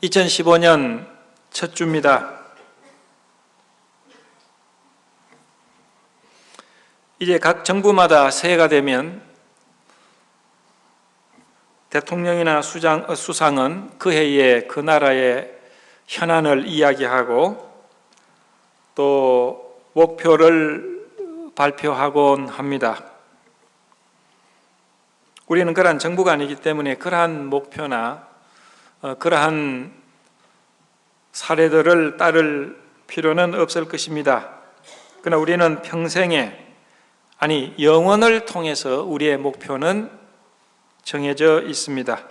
2015년 첫 주입니다. 이제 각 정부마다 새해가 되면 대통령이나 수상은 그 해에 그 나라의 현안을 이야기하고 또 목표를 발표하곤 합니다. 우리는 그러한 정부가 아니기 때문에 그러한 목표나 그러한 사례들을 따를 필요는 없을 것입니다. 그러나 우리는 평생에, 아니 영원을 통해서 우리의 목표는 정해져 있습니다.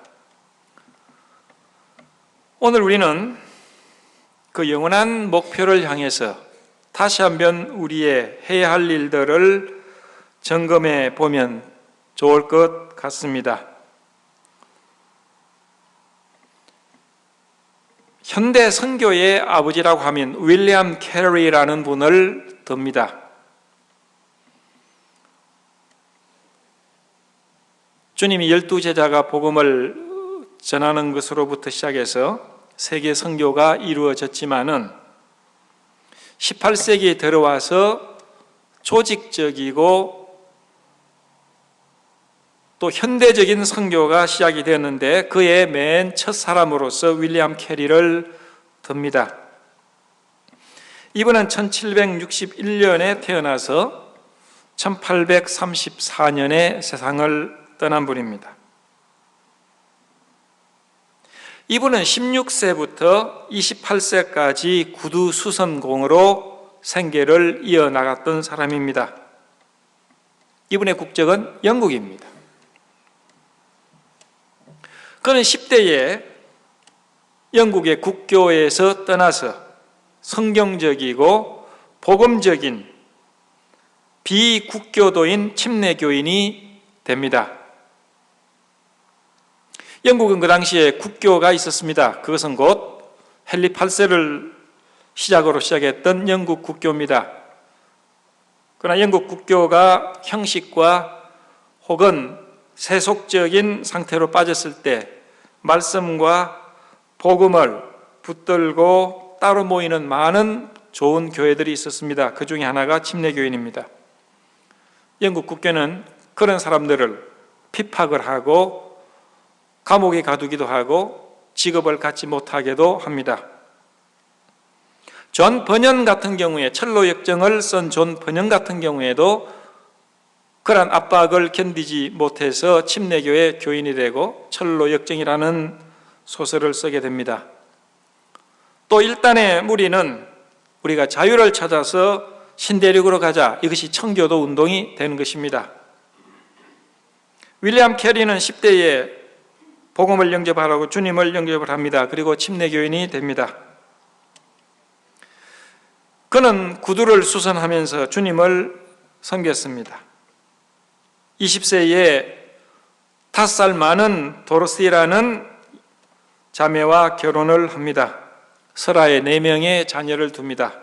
오늘 우리는 그 영원한 목표를 향해서 다시 한번 우리의 해야 할 일들을 점검해 보면 좋을 것 같습니다. 현대 선교의 아버지라고 하면 윌리엄 캐리라는 분을 듭니다. 주님이 12제자가 복음을 전하는 것으로부터 시작해서 세계 선교가 이루어졌지만은 18세기에 들어와서 조직적이고 또 현대적인 선교가 시작이 되었는데 그의 맨 첫 사람으로서 윌리엄 캐리를 듭니다. 이분은 1761년에 태어나서 1834년에 세상을 떠난 분입니다. 이분은 16세부터 28세까지 구두 수선공으로 생계를 이어나갔던 사람입니다. 이분의 국적은 영국입니다. 그는 10대에 영국의 국교에서 떠나서 성경적이고 복음적인 비국교도인 침례교인이 됩니다. 영국은 그 당시에 국교가 있었습니다. 그것은 곧 헨리 8세를 시작으로 시작했던 영국 국교입니다. 그러나 영국 국교가 형식과 혹은 세속적인 상태로 빠졌을 때 말씀과 복음을 붙들고 따로 모이는 많은 좋은 교회들이 있었습니다. 그 중에 하나가 침례교인입니다. 영국 국교는 그런 사람들을 핍박을 하고 감옥에 가두기도 하고 직업을 갖지 못하게도 합니다. 존 번연 같은 경우에, 철로 역정을 쓴 존 번연 같은 경우에도 그러한 압박을 견디지 못해서 침례교의 교인이 되고 철로 역정이라는 소설을 쓰게 됩니다. 또 일단의 무리는 우리가 자유를 찾아서 신대륙으로 가자, 이것이 청교도 운동이 되는 것입니다. 윌리엄 캐리는 10대에 복음을 영접하라고 주님을 영접을 합니다. 그리고 침례교인이 됩니다. 그는 구두를 수선하면서 주님을 섬겼습니다. 20세에 5살 많은 도로시라는 자매와 결혼을 합니다. 설아에 4명의 자녀를 둡니다.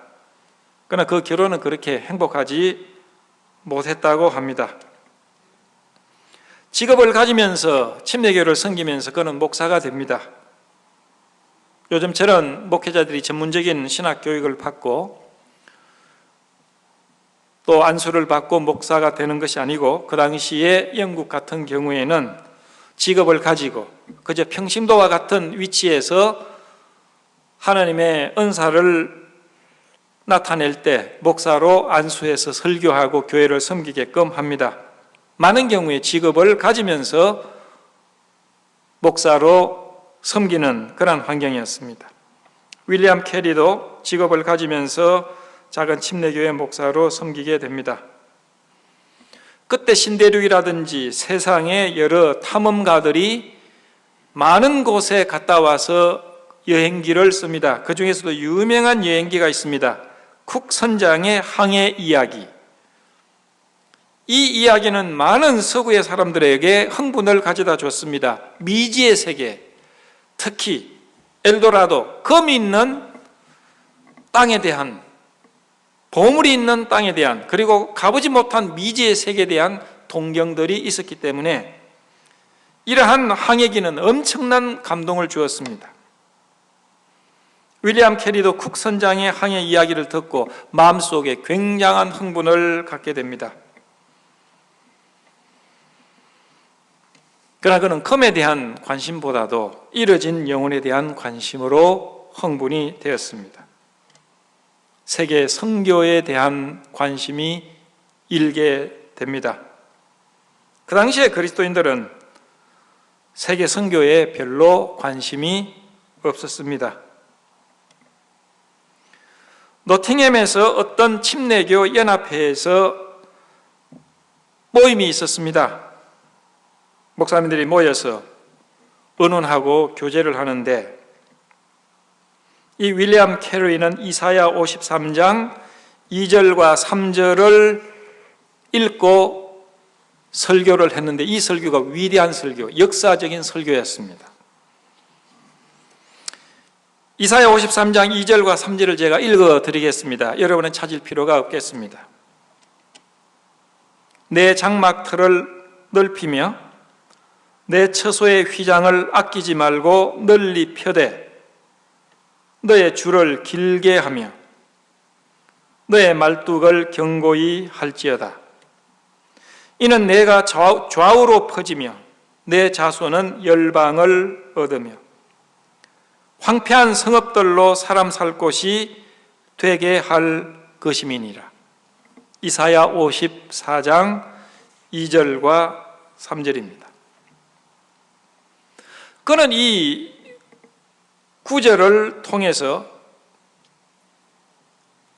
그러나 그 결혼은 그렇게 행복하지 못했다고 합니다. 직업을 가지면서 침례교를 섬기면서 그는 목사가 됩니다. 요즘처럼 목회자들이 전문적인 신학 교육을 받고 또 안수를 받고 목사가 되는 것이 아니고 그 당시에 영국 같은 경우에는 직업을 가지고 그저 평신도와 같은 위치에서 하나님의 은사를 나타낼 때 목사로 안수해서 설교하고 교회를 섬기게끔 합니다. 많은 경우에 직업을 가지면서 목사로 섬기는 그런 환경이었습니다. 윌리엄 캐리도 직업을 가지면서 작은 침례교회 목사로 섬기게 됩니다. 그때 신대륙이라든지 세상의 여러 탐험가들이 많은 곳에 갔다 와서 여행기를 씁니다. 그 중에서도 유명한 여행기가 있습니다. 쿡 선장의 항해 이야기. 이 이야기는 많은 서구의 사람들에게 흥분을 가져다 줬습니다. 미지의 세계, 특히 엘도라도, 금이 있는 땅에 대한, 보물이 있는 땅에 대한, 그리고 가보지 못한 미지의 세계에 대한 동경들이 있었기 때문에 이러한 항해기는 엄청난 감동을 주었습니다. 윌리엄 캐리도 쿡 선장의 항해 이야기를 듣고 마음속에 굉장한 흥분을 갖게 됩니다. 그러나 그는 금에 대한 관심보다도 이뤄진 영혼에 대한 관심으로 흥분이 되었습니다. 세계 선교에 대한 관심이 일게 됩니다. 그 당시에 그리스도인들은 세계 선교에 별로 관심이 없었습니다. 노팅햄에서 어떤 침례교 연합회에서 모임이 있었습니다. 목사님들이 모여서 의논하고 교제를 하는데, 이 윌리엄 캐리는 이사야 53장 2절과 3절을 읽고 설교를 했는데, 이 설교가 위대한 설교, 역사적인 설교였습니다. 이사야 53장 2절과 3절을 제가 읽어드리겠습니다. 여러분은 찾을 필요가 없겠습니다. 내 장막틀을 넓히며 내 처소의 휘장을 아끼지 말고 널리 펴되 너의 줄을 길게 하며 너의 말뚝을 견고히 할지어다. 이는 내가 좌우로 퍼지며 내 자손은 열방을 얻으며 황폐한 성읍들로 사람 살 곳이 되게 할 것임이니라. 이사야 54장 2절과 3절입니다. 그는 이 구절을 통해서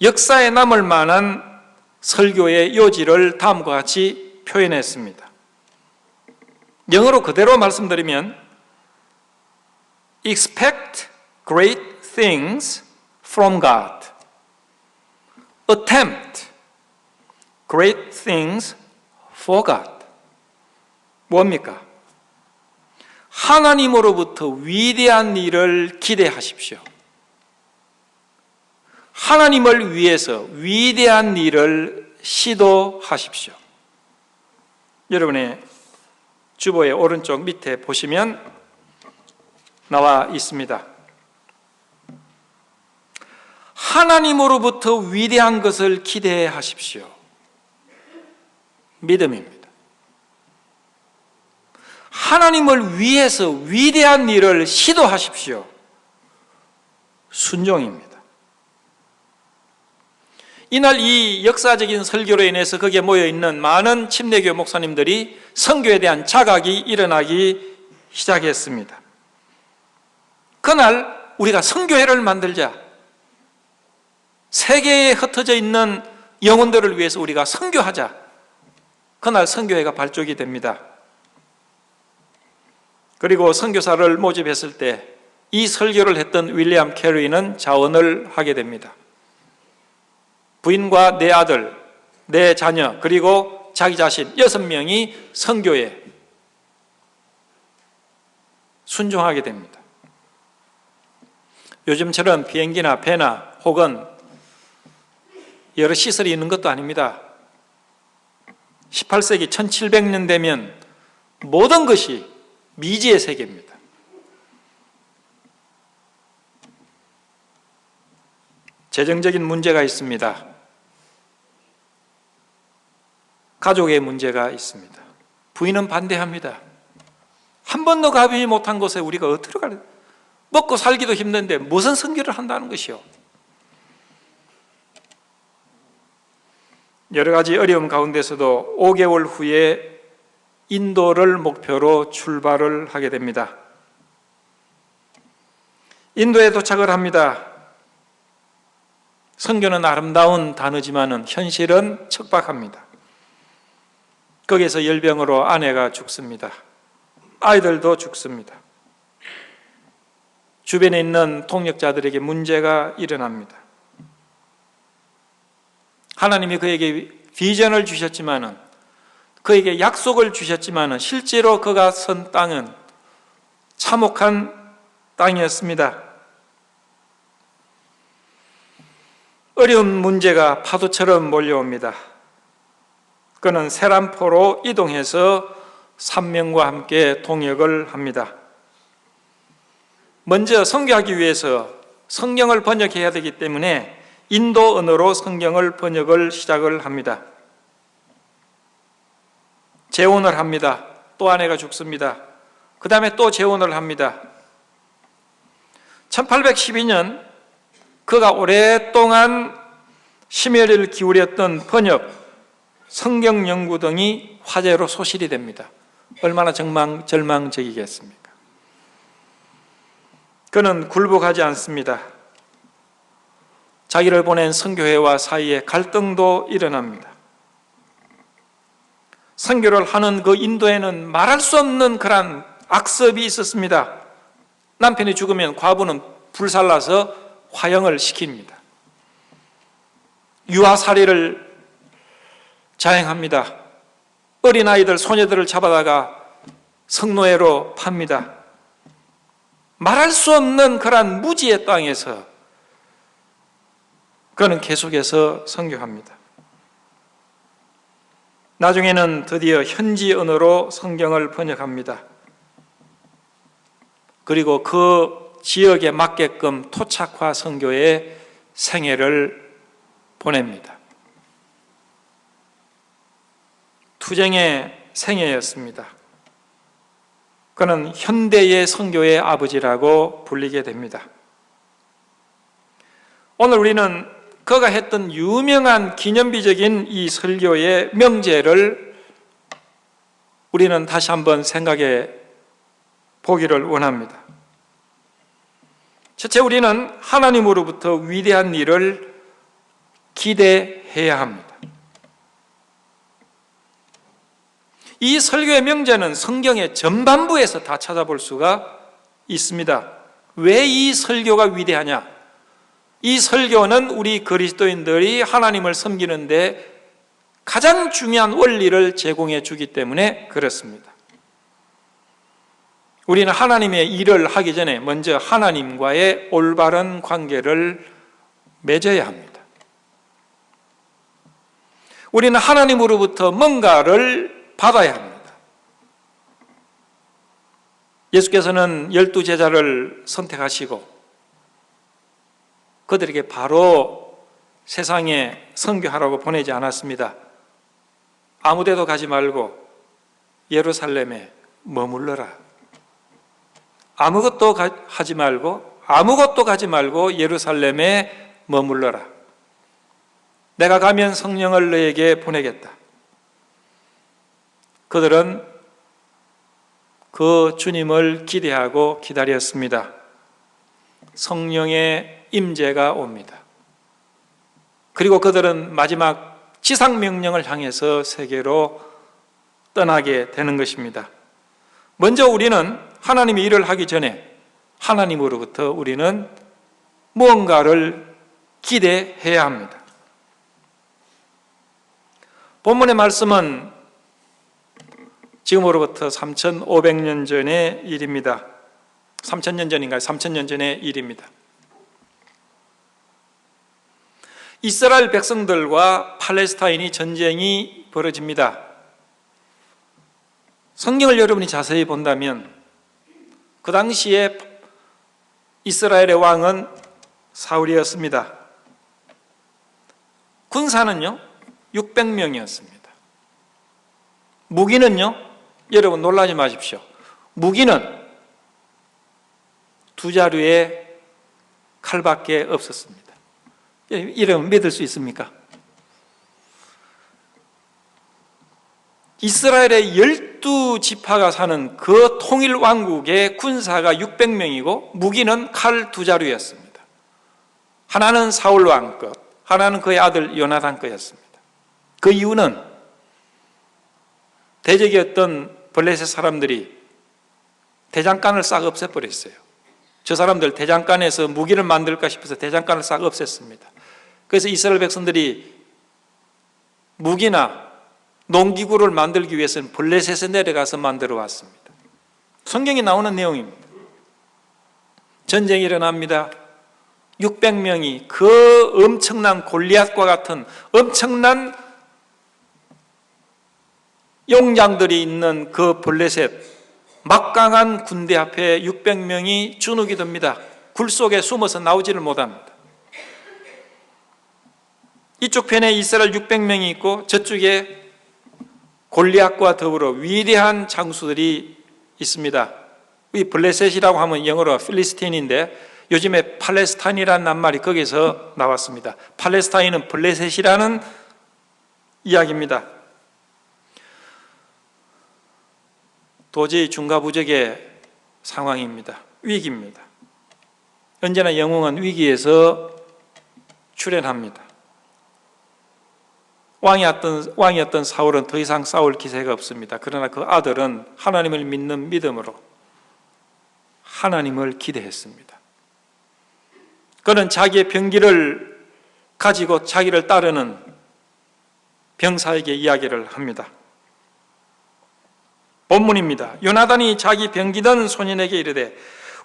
역사에 남을 만한 설교의 요지를 다음과 같이 표현했습니다. 영어로 그대로 말씀드리면 Expect great things from God. Attempt great things for God. 뭡니까? 하나님으로부터 위대한 일을 기대하십시오. 하나님을 위해서 위대한 일을 시도하십시오. 여러분의 주보의 오른쪽 밑에 보시면 나와 있습니다. 하나님으로부터 위대한 것을 기대하십시오. 믿음입니다. 하나님을 위해서 위대한 일을 시도하십시오. 순종입니다. 이날 이 역사적인 설교로 인해서 거기에 모여있는 많은 침례교 목사님들이 선교에 대한 자각이 일어나기 시작했습니다. 그날 우리가 선교회를 만들자. 세계에 흩어져 있는 영혼들을 위해서 우리가 선교하자. 그날 선교회가 발족이 됩니다. 그리고 선교사를 모집했을 때 이 설교를 했던 윌리엄 캐리는 자원을 하게 됩니다. 부인과 네 아들, 네 자녀, 그리고 자기 자신 6명이 선교에 순종하게 됩니다. 요즘처럼 비행기나 배나 혹은 여러 시설이 있는 것도 아닙니다. 18세기 1700년 되면 모든 것이 미지의 세계입니다. 재정적인 문제가 있습니다. 가족의 문제가 있습니다. 부인은 반대합니다. 한 번도 가보지 못한 곳에 우리가 어떻게 가려? 먹고 살기도 힘든데 무슨 선교를 한다는 것이요? 여러 가지 어려움 가운데서도 5개월 후에 인도를 목표로 출발을 하게 됩니다. 인도에 도착을 합니다. 선교는 아름다운 단어지만은 현실은 척박합니다. 거기에서 열병으로 아내가 죽습니다. 아이들도 죽습니다. 주변에 있는 동역자들에게 문제가 일어납니다. 하나님이 그에게 비전을 주셨지만은, 그에게 약속을 주셨지만은 실제로 그가 선 땅은 참혹한 땅이었습니다. 어려운 문제가 파도처럼 몰려옵니다. 그는 세란포로 이동해서 3명과 함께 동역을 합니다. 먼저 선교하기 위해서 성경을 번역해야 되기 때문에 인도 언어로 성경을 번역을 시작을 합니다. 재혼을 합니다. 또 아내가 죽습니다. 그 다음에 또 재혼을 합니다. 1812년 그가 오랫동안 심혈을 기울였던 번역, 성경 연구 등이 화재로 소실이 됩니다. 얼마나 절망적이겠습니까? 그는 굴복하지 않습니다. 자기를 보낸 선교회와 사이에 갈등도 일어납니다. 선교를 하는 그 인도에는 말할 수 없는 그런 악습이 있었습니다. 남편이 죽으면 과부는 불살라서 화형을 시킵니다. 유아살이를 자행합니다. 어린아이들, 소녀들을 잡아다가 성노예로 팝니다. 말할 수 없는 그러한 무지의 땅에서 그는 계속해서 선교합니다. 나중에는 드디어 현지 언어로 성경을 번역합니다. 그리고 그 지역에 맞게끔 토착화 선교의 생애를 보냅니다. 투쟁의 생애였습니다. 그는 현대의 선교의 아버지라고 불리게 됩니다. 오늘 우리는 그가 했던 유명한 기념비적인 이 설교의 명제를 우리는 다시 한번 생각해 보기를 원합니다. 첫째, 우리는 하나님으로부터 위대한 일을 기대해야 합니다. 이 설교의 명제는 성경의 전반부에서 다 찾아볼 수가 있습니다. 왜 이 설교가 위대하냐? 이 설교는 우리 그리스도인들이 하나님을 섬기는데 가장 중요한 원리를 제공해 주기 때문에 그렇습니다. 우리는 하나님의 일을 하기 전에 먼저 하나님과의 올바른 관계를 맺어야 합니다. 우리는 하나님으로부터 뭔가를 받아야 합니다. 예수께서는 12제자를 선택하시고 그들에게 바로 세상에 선교하라고 보내지 않았습니다. 아무데도 가지 말고 예루살렘에 머물러라. 아무것도 가지 말고 예루살렘에 머물러라. 내가 가면 성령을 너에게 보내겠다. 그들은 그 주님을 기대하고 기다렸습니다. 성령의 임재가 옵니다. 그리고 그들은 마지막 지상명령을 향해서 세계로 떠나게 되는 것입니다. 먼저 우리는 하나님의 일을 하기 전에 하나님으로부터 우리는 무언가를 기대해야 합니다. 본문의 말씀은 지금으로부터 3,500년 전의 일입니다. 3,000년 전인가요? 3,000년 전의 일입니다. 이스라엘 백성들과 팔레스타인이 전쟁이 벌어집니다. 성경을 여러분이 자세히 본다면 그 당시에 이스라엘의 왕은 사울이었습니다. 군사는요 600명이었습니다. 무기는요, 여러분 놀라지 마십시오. 무기는 두 자루의 칼밖에 없었습니다. 이러면 믿을 수 있습니까? 이스라엘의 12지파가 사는 그 통일 왕국의 군사가 600명이고 무기는 칼 두 자루였습니다. 하나는 사울 왕 것, 하나는 그의 아들 요나단 거였습니다. 그 이유는 대적이었던 블레셋 사람들이 대장간을 싹 없애버렸어요. 저 사람들 대장간에서 무기를 만들까 싶어서 대장간을 싹 없앴습니다. 그래서 이스라엘 백성들이 무기나 농기구를 만들기 위해서는 블레셋에 내려가서 만들어 왔습니다. 성경에 나오는 내용입니다. 전쟁이 일어납니다. 600명이 그 엄청난 골리앗과 같은 엄청난 용장들이 있는 그 블레셋 막강한 군대 앞에 600명이 주눅이 듭니다. 불 속에 숨어서 나오지를 못합니다. 이쪽 편에 이스라엘 600명이 있고 저쪽에 골리앗과 더불어 위대한 장수들이 있습니다. 이 블레셋이라고 하면 영어로 필리스틴인데 요즘에 팔레스타인이라는 낱말이 거기서 나왔습니다. 팔레스타인은 블레셋이라는 이야기입니다. 도저히 중과부적의 상황입니다. 위기입니다. 언제나 영웅은 위기에서 출현합니다. 왕이었던 사울은 더 이상 싸울 기세가 없습니다. 그러나 그 아들은 하나님을 믿는 믿음으로 하나님을 기대했습니다. 그는 자기의 병기를 가지고 자기를 따르는 병사에게 이야기를 합니다. 본문입니다. 요나단이 자기 병기던 소년에게 이르되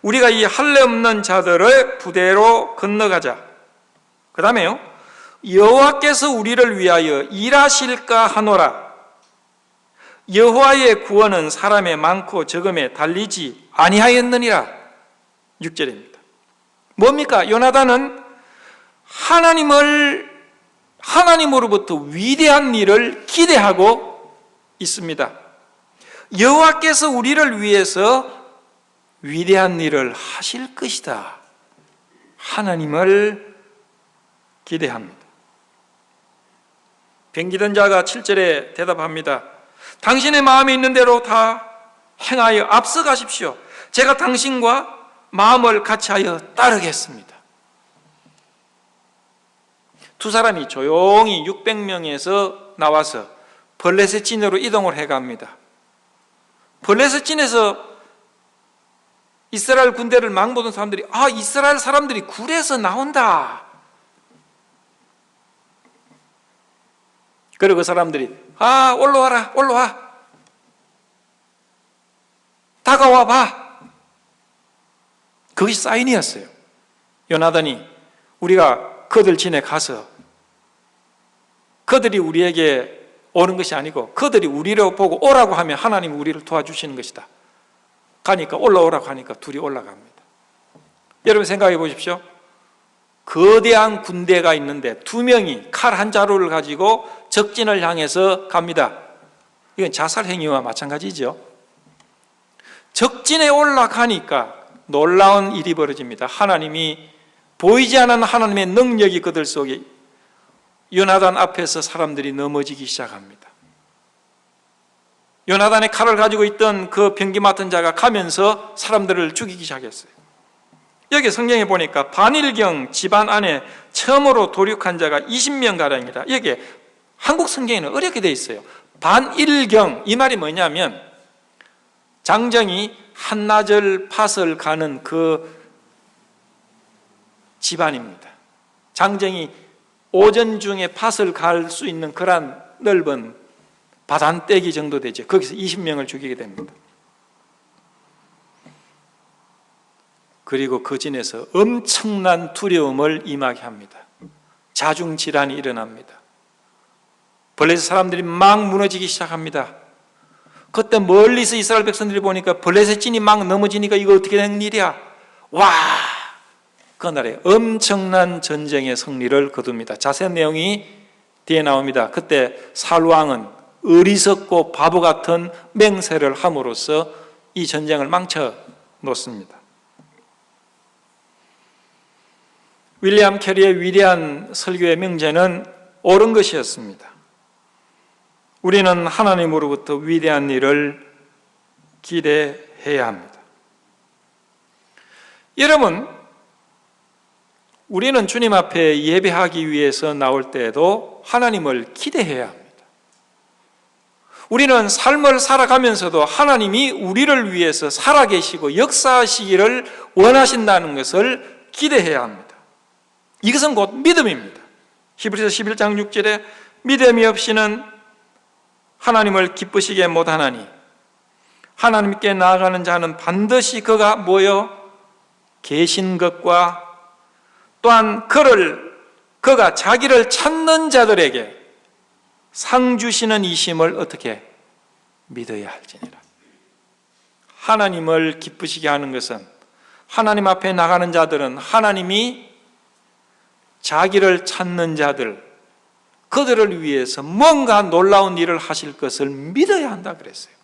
우리가 이 할례 없는 자들의 부대로 건너가자. 그 다음에요, 여호와께서 우리를 위하여 일하실까 하노라. 여호와의 구원은 사람의 많고 적음에 달리지 아니하였느니라. 6절입니다. 뭡니까? 요나단은 하나님으로부터 위대한 일을 기대하고 있습니다. 여호와께서 우리를 위해서 위대한 일을 하실 것이다. 하나님을 기대합니다. 병기던 자가 7절에 대답합니다. 당신의 마음에 있는 대로 다 행하여 앞서가십시오. 제가 당신과 마음을 같이하여 따르겠습니다. 두 사람이 조용히 600명에서 나와서 블레셋 진으로 이동을 해갑니다. 블레셋 진에서 이스라엘 군대를 막 보던 사람들이 이스라엘 사람들이 굴에서 나온다. 그리고 그 사람들이 올라와라, 올라와, 다가와 봐. 그것이 사인이었어요. 요나단이 우리가 그들 진에 가서 그들이 우리에게 오는 것이 아니고 그들이 우리를 보고 오라고 하면 하나님이 우리를 도와주시는 것이다. 가니까 올라오라고 하니까 둘이 올라갑니다. 여러분 생각해 보십시오. 거대한 군대가 있는데 두 명이 칼 한 자루를 가지고 적진을 향해서 갑니다. 이건 자살 행위와 마찬가지죠. 적진에 올라가니까 놀라운 일이 벌어집니다. 하나님이 보이지 않는 하나님의 능력이 그들 속에, 요나단 앞에서 사람들이 넘어지기 시작합니다. 요나단의 칼을 가지고 있던 그 병기 맡은 자가 가면서 사람들을 죽이기 시작했어요. 여기 성경에 보니까 반일경 집안 안에 처음으로 도륙한 자가 20명가량이라. 여기 한국 성경에는 어렵게 되어 있어요. 반일경, 이 말이 뭐냐면 장정이 한나절 팥을 가는 그 집안입니다. 장정이 오전 중에 팥을 갈 수 있는 그런 넓은 바단떼기 정도 되죠. 거기서 20명을 죽이게 됩니다. 그리고 그 진에서 엄청난 두려움을 임하게 합니다. 자중질환이 일어납니다. 블레셋 사람들이 막 무너지기 시작합니다. 그때 멀리서 이스라엘 백성들이 보니까 블레셋 진이 막 넘어지니까 이거 어떻게 된 일이야? 와! 그날에 엄청난 전쟁의 승리를 거둡니다. 자세한 내용이 뒤에 나옵니다. 그때 사울왕은 어리석고 바보 같은 맹세를 함으로써 이 전쟁을 망쳐 놓습니다. 윌리엄 캐리의 위대한 설교의 명제는 옳은 것이었습니다. 우리는 하나님으로부터 위대한 일을 기대해야 합니다. 여러분, 우리는 주님 앞에 예배하기 위해서 나올 때에도 하나님을 기대해야 합니다. 우리는 삶을 살아가면서도 하나님이 우리를 위해서 살아계시고 역사하시기를 원하신다는 것을 기대해야 합니다. 이것은 곧 믿음입니다. 히브리서 11장 6절에 믿음이 없이는 하나님을 기쁘시게 못하나니 하나님께 나아가는 자는 반드시 그가 모여 계신 것과 또한 그가 자기를 찾는 자들에게 상 주시는 이심을 어떻게 믿어야 할지니라. 하나님을 기쁘시게 하는 것은 하나님 앞에 나가는 자들은 하나님이 자기를 찾는 자들, 그들을 위해서 뭔가 놀라운 일을 하실 것을 믿어야 한다 그랬어요.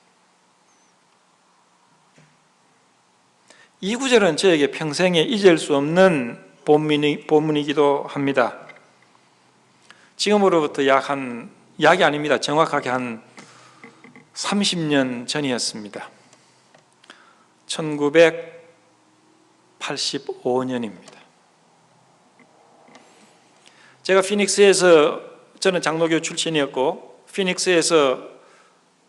이 구절은 저에게 평생에 잊을 수 없는 본문이기도 합니다. 지금으로부터 약이 아닙니다. 정확하게 한 30년 전이었습니다. 1985년입니다. 제가 피닉스에서, 저는 장로교 출신이었고 피닉스에서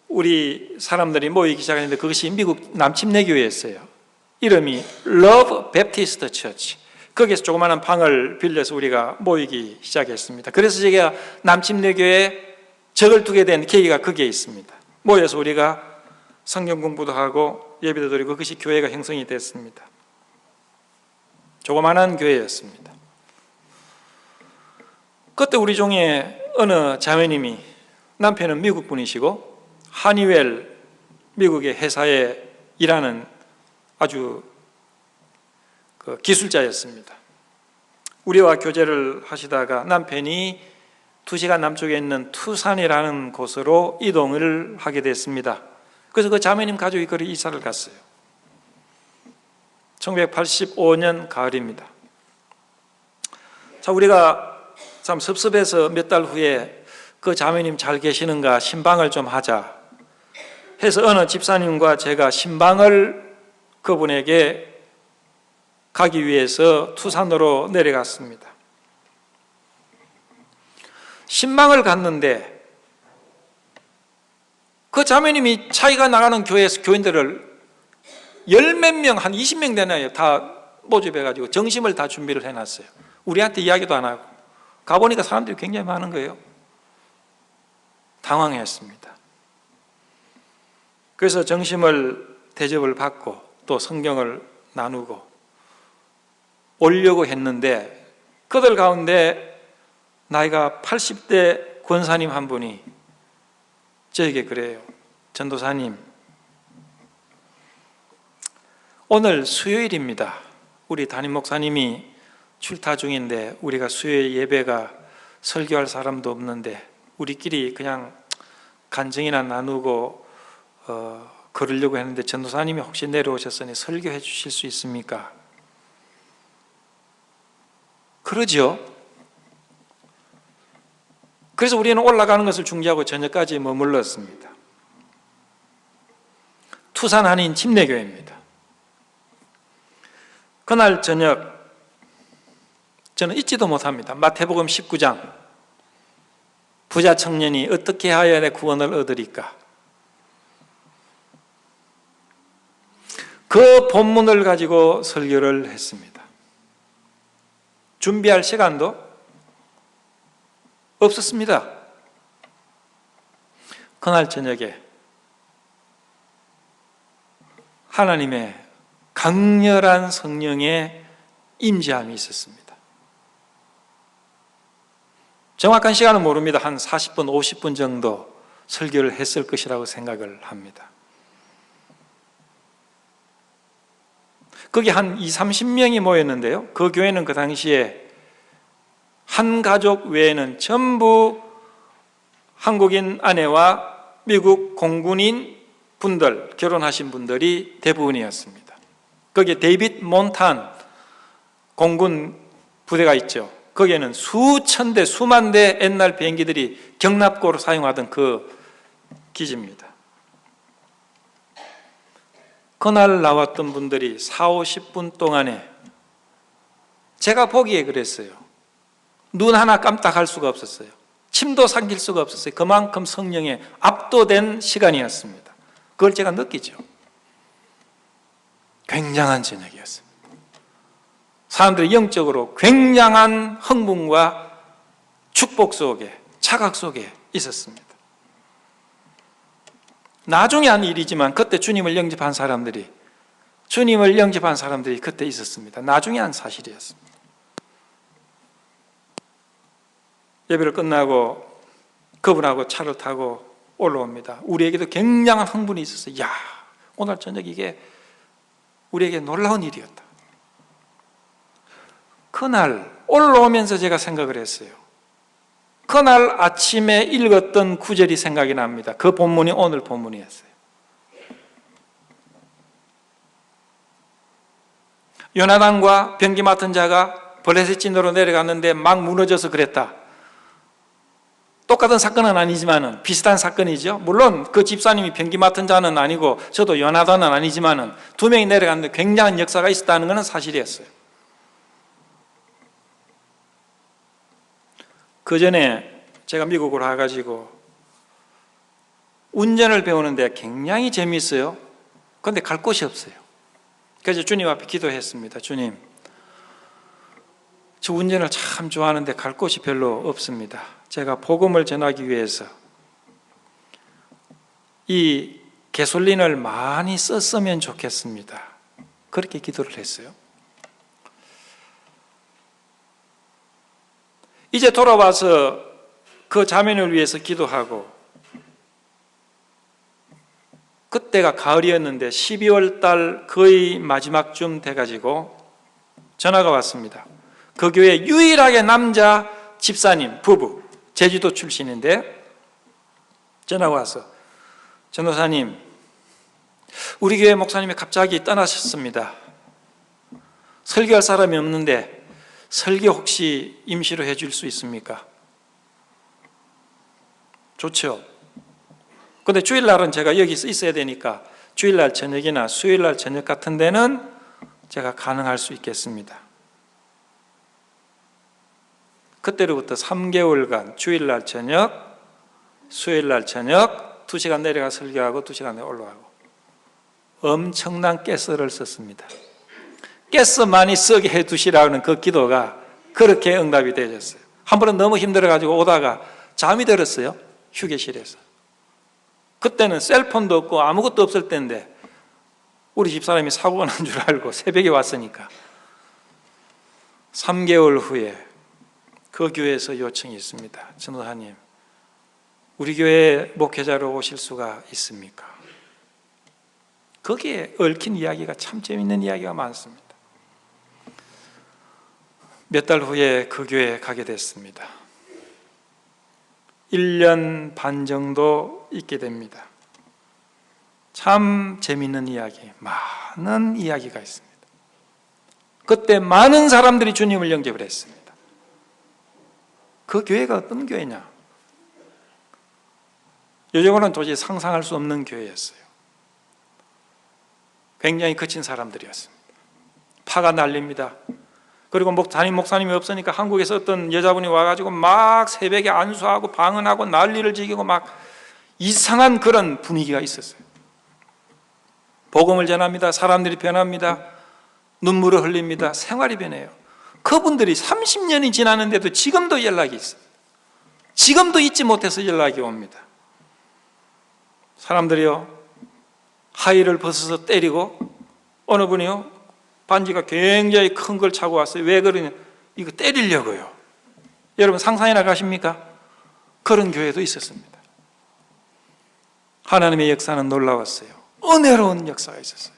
우리 사람들이 모이기 시작했는데 그것이 미국 남침내교회였어요. 이름이 Love Baptist Church. 거기에서 조그마한 방을 빌려서 우리가 모이기 시작했습니다. 그래서 제가 남침내교회에 적을 두게 된 계기가 거기에 있습니다. 모여서 우리가 성경 공부도 하고 예배도 드리고 그것이 교회가 형성이 됐습니다. 조그마한 교회였습니다. 그때 우리 중에 어느 자매님이, 남편은 미국 분이시고 하니웰 미국의 회사에 일하는 아주 기술자였습니다. 우리와 교제를 하시다가 남편이 2시간 남쪽에 있는 투산이라는 곳으로 이동을 하게 됐습니다. 그래서 그 자매님 가족이 거기 이사를 갔어요. 1985년 가을입니다. 자, 우리가 참 섭섭해서 몇 달 후에 그 자매님 잘 계시는가 신방을 좀 하자 해서 어느 집사님과 제가 신방을 그분에게 가기 위해서 투산으로 내려갔습니다. 신방을 갔는데 그 자매님이 자기가 나가는 교회에서 교인들을 10몇 명, 한 20명 되나요? 다 모집해가지고 정심을 다 준비를 해놨어요. 우리한테 이야기도 안 하고. 가보니까 사람들이 굉장히 많은 거예요. 당황했습니다. 그래서 정심을 대접을 받고 또 성경을 나누고 오려고 했는데 그들 가운데 나이가 80대 권사님 한 분이 저에게 그래요. 전도사님, 오늘 수요일입니다. 우리 담임 목사님이 출타 중인데 우리가 수요일 예배가 설교할 사람도 없는데 우리끼리 그냥 간증이나 나누고 걸으려고 했는데 전도사님이 혹시 내려오셨으니 설교해 주실 수 있습니까? 그러죠. 그래서 우리는 올라가는 것을 중지하고 저녁까지 머물렀습니다. 투산 한인 침례교회입니다. 그날 저녁 저는 잊지도 못합니다. 마태복음 19장, 부자 청년이 어떻게 하여야 내 구원을 얻으리까? 그 본문을 가지고 설교를 했습니다. 준비할 시간도 없었습니다. 그날 저녁에 하나님의 강렬한 성령의 임재함이 있었습니다. 정확한 시간은 모릅니다. 한 40분, 50분 정도 설교를 했을 것이라고 생각을 합니다. 거기 한 20, 30명이 모였는데요. 그 교회는 그 당시에 한 가족 외에는 전부 한국인 아내와 미국 공군인 분들, 결혼하신 분들이 대부분이었습니다. 거기에 데이빗 몬탄 공군 부대가 있죠. 거기에는 수천 대, 수만 대 옛날 비행기들이 경납고로 사용하던 그 기지입니다. 그날 나왔던 분들이 40, 50분 동안에 제가 보기에 그랬어요. 눈 하나 깜짝할 수가 없었어요. 침도 삼킬 수가 없었어요. 그만큼 성령에 압도된 시간이었습니다. 그걸 제가 느끼죠. 굉장한 저녁이었습니다. 사람들이 영적으로 굉장한 흥분과 축복 속에, 착각 속에 있었습니다. 나중에 한 일이지만 그때 주님을 영접한 사람들이 그때 있었습니다. 나중에 한 사실이었습니다. 예배를 끝나고 그분하고 차를 타고 올라옵니다. 우리에게도 굉장한 흥분이 있었어요. 야, 오늘 저녁 이게 우리에게 놀라운 일이었다. 그날 올라오면서 제가 생각을 했어요. 그날 아침에 읽었던 구절이 생각이 납니다. 그 본문이 오늘 본문이었어요. 요나단과 병기 맡은 자가 블레셋 진으로 내려갔는데 막 무너져서 그랬다. 똑같은 사건은 아니지만은 비슷한 사건이죠. 물론 그 집사님이 병기 맡은 자는 아니고 저도 요나단은 아니지만은 두 명이 내려갔는데 굉장한 역사가 있었다는 것은 사실이었어요. 그 전에 제가 미국으로 와가지고 운전을 배우는데 굉장히 재미있어요. 그런데 갈 곳이 없어요. 그래서 주님 앞에 기도했습니다. 주님, 저 운전을 참 좋아하는데 갈 곳이 별로 없습니다. 제가 복음을 전하기 위해서 이 가솔린을 많이 썼으면 좋겠습니다. 그렇게 기도를 했어요. 이제 돌아와서 그 자매를 위해서 기도하고, 그때가 가을이었는데 12월 달 거의 마지막쯤 돼가지고 전화가 왔습니다. 그 교회 유일하게 남자 집사님 부부, 제주도 출신인데 전화가 와서, 전도사님, 우리 교회 목사님이 갑자기 떠나셨습니다. 설교할 사람이 없는데 설교 혹시 임시로 해줄 수 있습니까? 좋죠. 근데 주일날은 제가 여기서 있어야 되니까 주일날 저녁이나 수요일날 저녁 같은 데는 제가 가능할 수 있겠습니다. 그때로부터 3개월간 주일날 저녁, 수요일날 저녁 2시간 내려가 설교하고 2시간 내려 올라가고 엄청난 가스를 썼습니다. 가스 많이 쓰게 해두시라는 그 기도가 그렇게 응답이 되어졌어요. 한 번은 너무 힘들어가지고 오다가 잠이 들었어요. 휴게실에서. 그때는 셀폰도 없고 아무것도 없을 때인데 우리 집사람이 사고가 난 줄 알고 새벽에 왔으니까 3개월 후에 그 교회에서 요청이 있습니다. 전도사님, 우리 교회 목회자로 오실 수가 있습니까? 거기에 얽힌 이야기가 참 재밌는 이야기가 많습니다. 몇 달 후에 그 교회에 가게 됐습니다. 1년 반 정도 있게 됩니다. 참 재밌는 이야기, 많은 이야기가 있습니다. 그때 많은 사람들이 주님을 영접을 했습니다. 그 교회가 어떤 교회냐? 요즘으로는 도저히 상상할 수 없는 교회였어요. 굉장히 거친 사람들이었습니다. 파가 날립니다. 그리고 담임 목사님이 없으니까 한국에서 어떤 여자분이 와가지고 막 새벽에 안수하고 방언하고 난리를 지기고 막 이상한 그런 분위기가 있었어요. 복음을 전합니다. 사람들이 변합니다. 눈물을 흘립니다. 생활이 변해요. 그분들이 30년이 지났는데도 지금도 연락이 있어요. 지금도 잊지 못해서 연락이 옵니다. 사람들이요, 하의를 벗어서 때리고, 어느 분이요, 반지가 굉장히 큰 걸 차고 왔어요. 왜 그러냐? 이거 때리려고요. 여러분 상상이나 가십니까? 그런 교회도 있었습니다. 하나님의 역사는 놀라웠어요. 은혜로운 역사가 있었어요.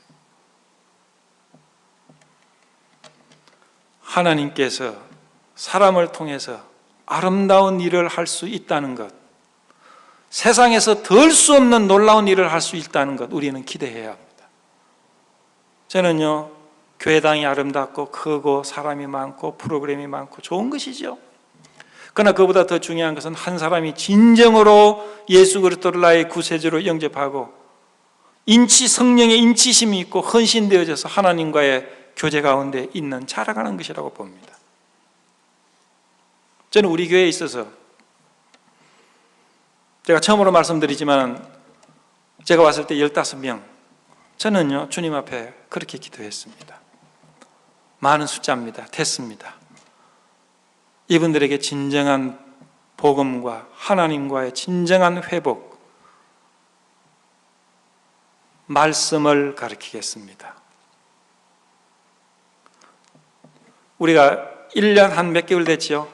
하나님께서 사람을 통해서 아름다운 일을 할 수 있다는 것, 세상에서 덜 수 없는 놀라운 일을 할 수 있다는 것, 우리는 기대해야 합니다. 저는요, 교회당이 아름답고 크고 사람이 많고 프로그램이 많고 좋은 것이죠. 그러나 그보다 더 중요한 것은 한 사람이 진정으로 예수 그리스도를 나의 구세주로 영접하고 성령의 인치심이 있고 헌신되어져서 하나님과의 교제 가운데 있는 자라가는 것이라고 봅니다. 저는 우리 교회에 있어서 제가 처음으로 말씀드리지만 제가 왔을 때 15명, 저는요 주님 앞에 그렇게 기도했습니다. 많은 숫자입니다. 됐습니다. 이분들에게 진정한 복음과 하나님과의 진정한 회복, 말씀을 가르치겠습니다. 우리가 1년 한 몇 개월 됐죠.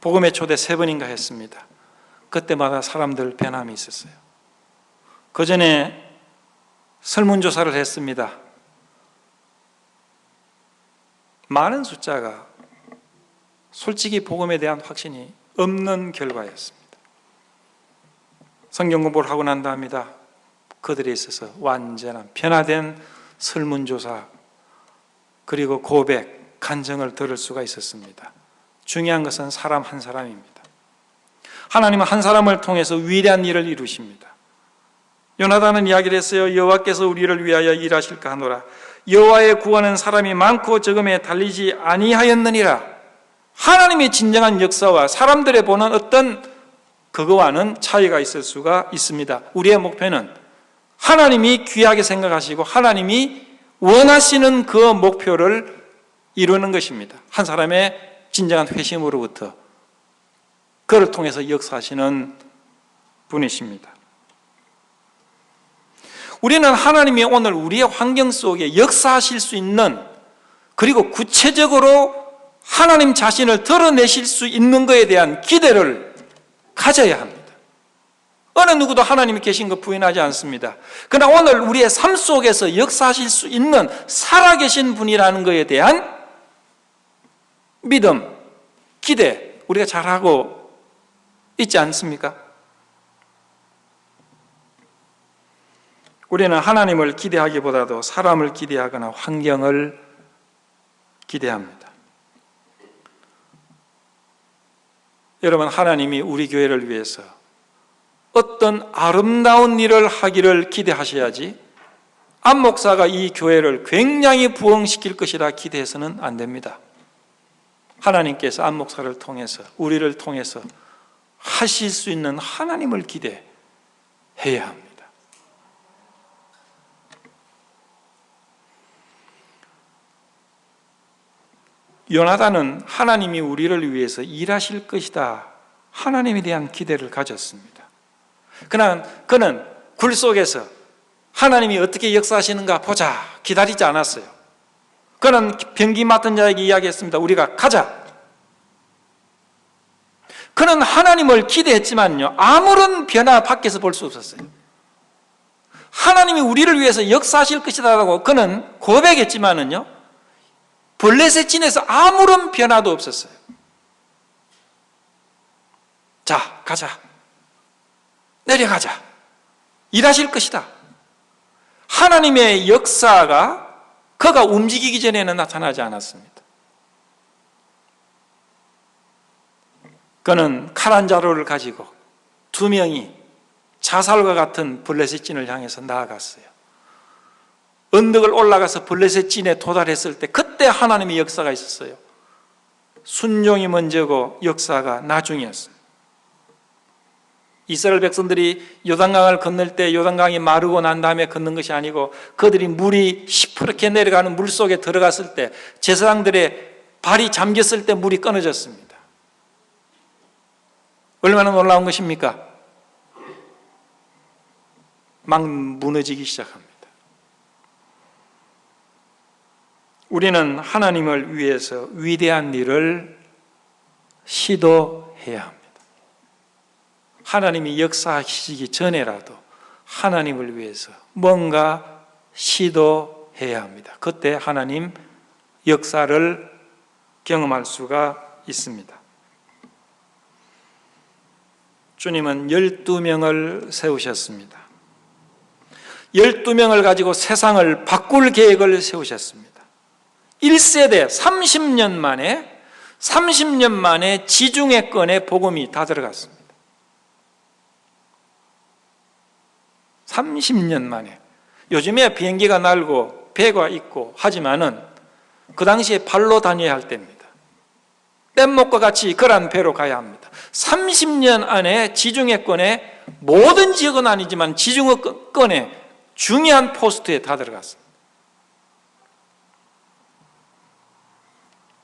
복음의 초대 3번인가 했습니다. 그때마다 사람들 변함이 있었어요. 그 전에 설문조사를 했습니다. 많은 숫자가 솔직히 복음에 대한 확신이 없는 결과였습니다. 성경 공부를 하고 난 다음이다 그들에 있어서 완전한 변화된 설문조사 그리고 고백, 간증을 들을 수가 있었습니다. 중요한 것은 사람 한 사람입니다. 하나님은 한 사람을 통해서 위대한 일을 이루십니다. 요나단은 이야기를 했어요. 여호와께서 우리를 위하여 일하실까 하노라. 여호와의 구원은 사람이 많고 적음에 달리지 아니하였느니라. 하나님의 진정한 역사와 사람들의 보는 어떤 그거와는 차이가 있을 수가 있습니다. 우리의 목표는 하나님이 귀하게 생각하시고 하나님이 원하시는 그 목표를 이루는 것입니다. 한 사람의 진정한 회심으로부터 그를 통해서 역사하시는 분이십니다. 우리는 하나님이 오늘 우리의 환경 속에 역사하실 수 있는 그리고 구체적으로 하나님 자신을 드러내실 수 있는 것에 대한 기대를 가져야 합니다. 어느 누구도 하나님이 계신 것 부인하지 않습니다. 그러나 오늘 우리의 삶 속에서 역사하실 수 있는 살아계신 분이라는 것에 대한 믿음, 기대 우리가 잘하고 있지 않습니까? 우리는 하나님을 기대하기보다도 사람을 기대하거나 환경을 기대합니다. 여러분, 하나님이 우리 교회를 위해서 어떤 아름다운 일을 하기를 기대하셔야지 안 목사가 이 교회를 굉장히 부흥시킬 것이라 기대해서는 안 됩니다. 하나님께서 안 목사를 통해서 우리를 통해서 하실 수 있는 하나님을 기대해야 합니다. 요나단은 하나님이 우리를 위해서 일하실 것이다 하나님에 대한 기대를 가졌습니다. 그러나 그는 굴 속에서 하나님이 어떻게 역사하시는가 보자 기다리지 않았어요. 그는 병기 맡은 자에게 이야기했습니다. 우리가 가자. 그는 하나님을 기대했지만요 아무런 변화 밖에서 볼 수 없었어요. 하나님이 우리를 위해서 역사하실 것이다라고 그는 고백했지만은요 블레셋 진에서 아무런 변화도 없었어요. 자, 가자. 내려가자. 일하실 것이다. 하나님의 역사가 그가 움직이기 전에는 나타나지 않았습니다. 그는 칼 한 자루를 가지고 두 명이 자살과 같은 블레셋 진을 향해서 나아갔어요. 언덕을 올라가서 블레셋 진에 도달했을 때 그때 하나님의 역사가 있었어요. 순종이 먼저고 역사가 나중이었어요. 이스라엘 백성들이 요단강을 건널 때 요단강이 마르고 난 다음에 건넌 것이 아니고 그들이 물이 시퍼렇게 내려가는 물 속에 들어갔을 때 제사장들의 발이 잠겼을 때 물이 끊어졌습니다. 얼마나 놀라운 것입니까? 막 무너지기 시작합니다. 우리는 하나님을 위해서 위대한 일을 시도해야 합니다. 하나님이 역사하시기 전에라도 하나님을 위해서 뭔가 시도해야 합니다. 그때 하나님 역사를 경험할 수가 있습니다. 주님은 12명을 세우셨습니다. 12명을 가지고 세상을 바꿀 계획을 세우셨습니다. 1세대 30년 만에 지중해 건에 복음이 다 들어갔습니다. 30년 만에. 요즘에 비행기가 날고 배가 있고 하지만은 그 당시에 발로 다녀야 할 때입니다. 뗏목과 같이 그런 배로 가야 합니다. 30년 안에 지중해권에 모든 지역은 아니지만 지중해권에 중요한 포스트에 다 들어갔습니다.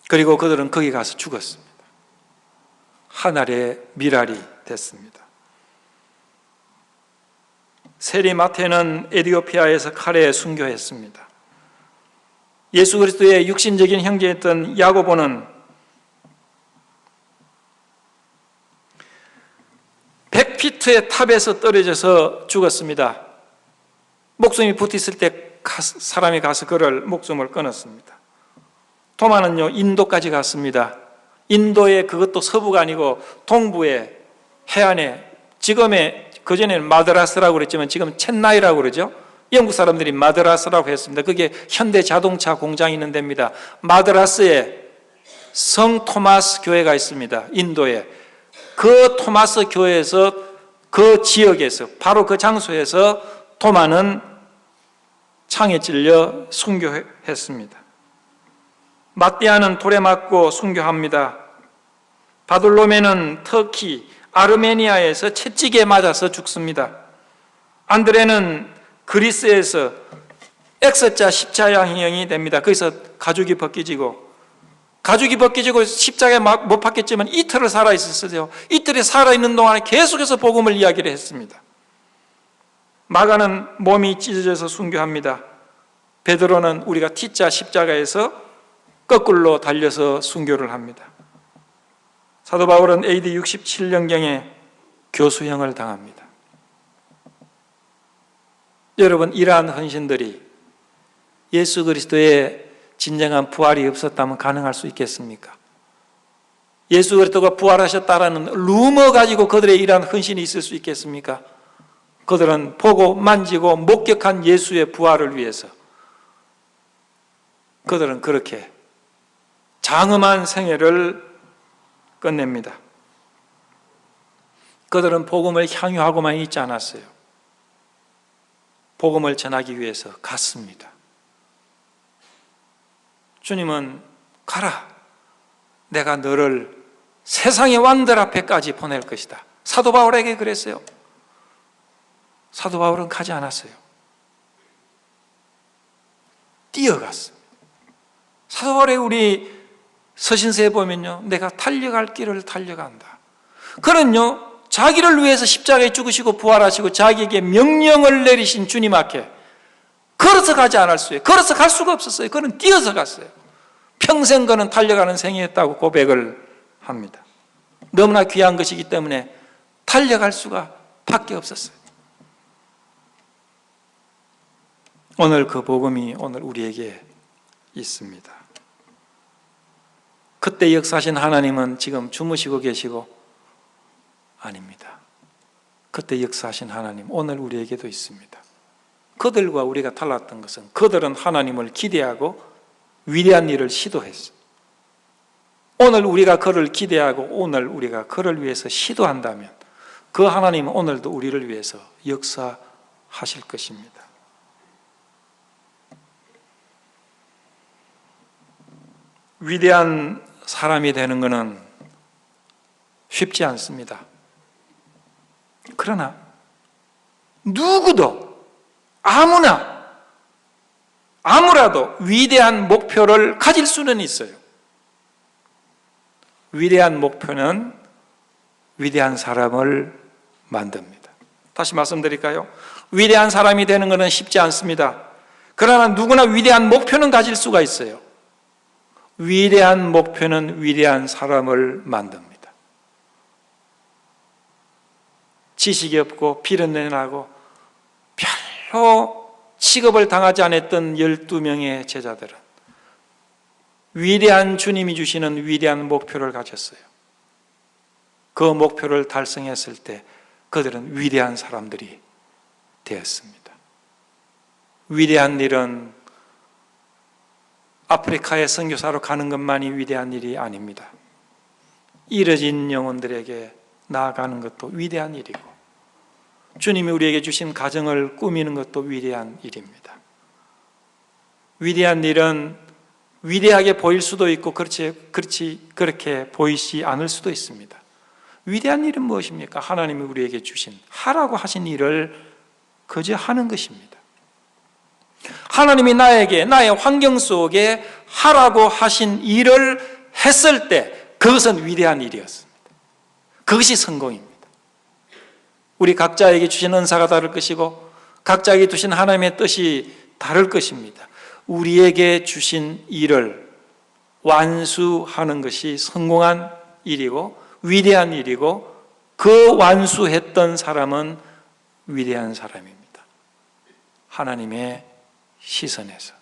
그리고 그들은 거기 가서 죽었습니다. 하늘의 미랄이 됐습니다. 세리마테는 에티오피아에서 칼에 순교했습니다. 예수 그리스도의 육신적인 형제였던 야고보는 100피트의 탑에서 떨어져서 죽었습니다. 목숨이 붙었을 때 사람이 가서 그를 목숨을 끊었습니다. 도마는요 인도까지 갔습니다. 인도의 그것도 서부가 아니고 동부의 해안에, 지금의, 그전에는 마드라스라고 그랬지만 지금 첸나이라고 그러죠. 영국 사람들이 마드라스라고 했습니다. 그게 현대 자동차 공장이 있는 데입니다. 마드라스에 성 토마스 교회가 있습니다. 인도에. 그 토마스 교회에서, 그 지역에서, 바로 그 장소에서 토마는 창에 찔려 순교했습니다. 마띠아는 돌에 맞고 순교합니다. 바돌로메는 터키, 아르메니아에서 채찍에 맞아서 죽습니다. 안드레는 그리스에서 X자 십자형이 됩니다. 거기서 가죽이 벗겨지고 십자가에 못 박혔지만 이틀을 살아있었어요. 이틀에 살아있는 동안에 계속해서 복음을 이야기를 했습니다. 마가는 몸이 찢어져서 순교합니다. 베드로는 우리가 T자 십자가에서 거꾸로 달려서 순교를 합니다. 사도 바울은 AD 67년경에 교수형을 당합니다. 여러분, 이러한 헌신들이 예수 그리스도의 진정한 부활이 없었다면 가능할 수 있겠습니까? 예수 그리스도가 부활하셨다라는 루머 가지고 그들의 이러한 헌신이 있을 수 있겠습니까? 그들은 보고 만지고 목격한 예수의 부활을 위해서 그들은 그렇게 장엄한 생애를 끝냅니다. 그들은 복음을 향유하고만 있지 않았어요. 복음을 전하기 위해서 갔습니다. 주님은 가라, 내가 너를 세상의 왕들 앞에까지 보낼 것이다. 사도 바울에게 그랬어요. 사도 바울은 가지 않았어요. 뛰어갔습니다. 사도 바울의 우리 서신서에 보면요, 내가 달려갈 길을 달려간다. 그는요, 자기를 위해서 십자가에 죽으시고 부활하시고 자기에게 명령을 내리신 주님 앞에 걸어서 가지 않았어요. 걸어서 갈 수가 없었어요. 그는 뛰어서 갔어요. 평생 그는 달려가는 생이었다고 고백을 합니다. 너무나 귀한 것이기 때문에 달려갈 수가 밖에 없었어요. 오늘 그 복음이 오늘 우리에게 있습니다. 그때 역사하신 하나님은 지금 주무시고 계시고 아닙니다. 그때 역사하신 하나님 오늘 우리에게도 있습니다. 그들과 우리가 달랐던 것은 그들은 하나님을 기대하고 위대한 일을 시도했어요. 오늘 우리가 그를 기대하고 오늘 우리가 그를 위해서 시도한다면 그 하나님은 오늘도 우리를 위해서 역사하실 것입니다. 위대한 사람이 되는 것은 쉽지 않습니다. 그러나 누구도 아무라도 위대한 목표를 가질 수는 있어요. 위대한 목표는 위대한 사람을 만듭니다. 다시 말씀드릴까요? 위대한 사람이 되는 것은 쉽지 않습니다. 그러나 누구나 위대한 목표는 가질 수가 있어요. 위대한 목표는 위대한 사람을 만듭니다. 지식이 없고 비련내나고 별로 취급을 당하지 않았던 12명의 제자들은 위대한 주님이 주시는 위대한 목표를 가졌어요. 그 목표를 달성했을 때 그들은 위대한 사람들이 되었습니다. 위대한 일은 아프리카에 선교사로 가는 것만이 위대한 일이 아닙니다. 잃어진 영혼들에게 나아가는 것도 위대한 일이고 주님이 우리에게 주신 가정을 꾸미는 것도 위대한 일입니다. 위대한 일은 위대하게 보일 수도 있고 그렇게 보이지 않을 수도 있습니다. 위대한 일은 무엇입니까? 하나님이 우리에게 주신 하라고 하신 일을 그저 하는 것입니다. 하나님이 나에게 나의 환경 속에 하라고 하신 일을 했을 때 그것은 위대한 일이었습니다. 그것이 성공입니다. 우리 각자에게 주신 은사가 다를 것이고 각자에게 주신 하나님의 뜻이 다를 것입니다. 우리에게 주신 일을 완수하는 것이 성공한 일이고 위대한 일이고 그 완수했던 사람은 위대한 사람입니다. 하나님의 시선에서.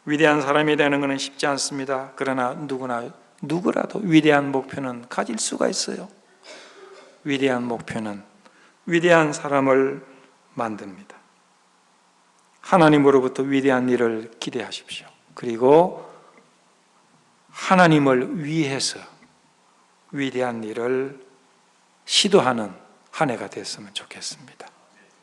위대한 사람이 되는 것은 쉽지 않습니다. 그러나 누구나 누구라도 위대한 목표는 가질 수가 있어요. 위대한 목표는 위대한 사람을 만듭니다. 하나님으로부터 위대한 일을 기대하십시오. 그리고 하나님을 위해서 위대한 일을 시도하는 한 해가 됐으면 좋겠습니다.